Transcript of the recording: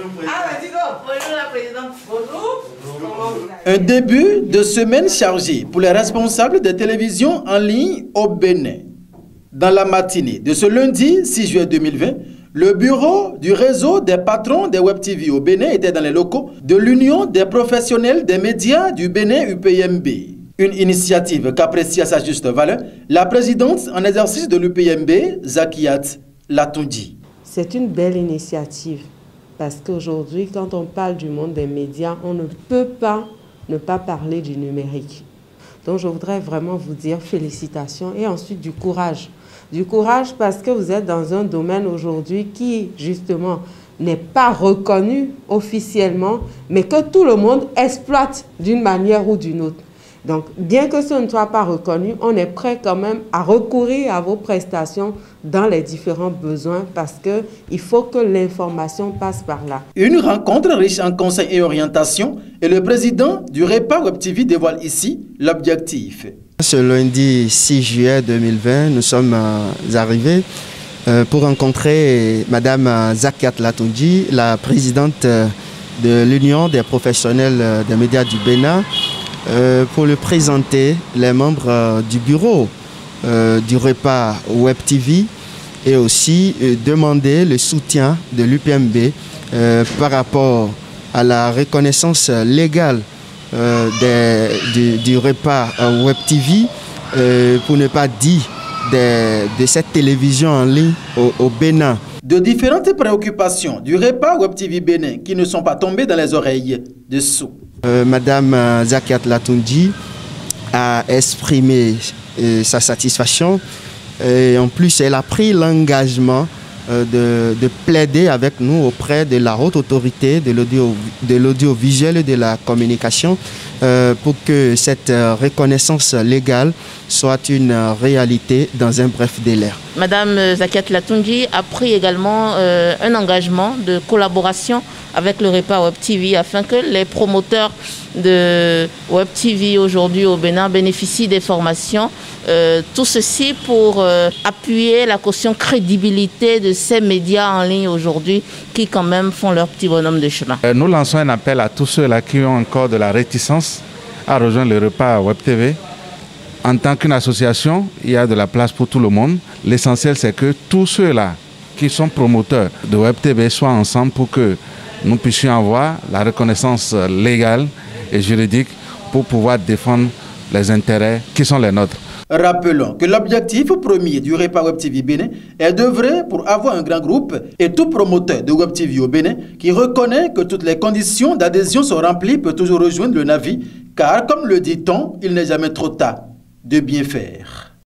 Bonjour la présidente. Bonjour. Un début de semaine chargé pour les responsables des télévisions en ligne au Bénin. Dans la matinée de ce lundi 6 juillet 2020, le bureau du réseau des patrons des Web TV au Bénin était dans les locaux de l'Union des professionnels des médias du Bénin UPMB. Une initiative qu'apprécie à sa juste valeur la présidente en exercice de l'UPMB, Zakiat Latoundji. C'est une belle initiative parce qu'aujourd'hui, quand on parle du monde des médias, on ne peut pas ne pas parler du numérique. Donc je voudrais vraiment vous dire félicitations et ensuite du courage. Du courage parce que vous êtes dans un domaine aujourd'hui qui, justement, n'est pas reconnu officiellement, mais que tout le monde exploite d'une manière ou d'une autre. Donc, bien que ce ne soit pas reconnu, on est prêt quand même à recourir à vos prestations dans les différents besoins parce qu'il faut que l'information passe par là. Une rencontre riche en conseils et orientations et le président du REPA Web TV dévoile ici l'objectif. Ce lundi 6 juillet 2020, nous sommes arrivés pour rencontrer Madame Zakiat Latoundji, la présidente de l'Union des professionnels des médias du Bénin, pour lui présenter les membres du bureau du REPA Web TV et aussi demander le soutien de l'UPMB par rapport à la reconnaissance légale du REPA Web TV, pour ne pas dire de cette télévision en ligne au Bénin. De différentes préoccupations du REPA Web TV Bénin qui ne sont pas tombées dans les oreilles de sourds. Madame Zakiat Latoundji a exprimé sa satisfaction et en plus elle a pris l'engagement de plaider avec nous auprès de la haute autorité de l'audiovisuel et de la communication pour que cette reconnaissance légale soit une réalité dans un bref délai. Madame Zakiat Latoundji a pris également un engagement de collaboration avec le REPA Web TV afin que les promoteurs de Web TV aujourd'hui au Bénin bénéficient des formations. Tout ceci pour appuyer la caution crédibilité de ces médias en ligne aujourd'hui qui quand même font leur petit bonhomme de chemin. Nous lançons un appel à tous ceux-là qui ont encore de la réticence à rejoindre le REPA Web TV. En tant qu'une association, il y a de la place pour tout le monde. L'essentiel, c'est que tous ceux-là qui sont promoteurs de Web TV soient ensemble pour que nous puissions avoir la reconnaissance légale et juridique pour pouvoir défendre les intérêts qui sont les nôtres. Rappelons que l'objectif premier du REPA Web TV Bénin est d'œuvrer pour avoir un grand groupe et tout promoteur de Web TV au Bénin qui reconnaît que toutes les conditions d'adhésion sont remplies peut toujours rejoindre le navire car, comme le dit-on, il n'est jamais trop tard de bien faire.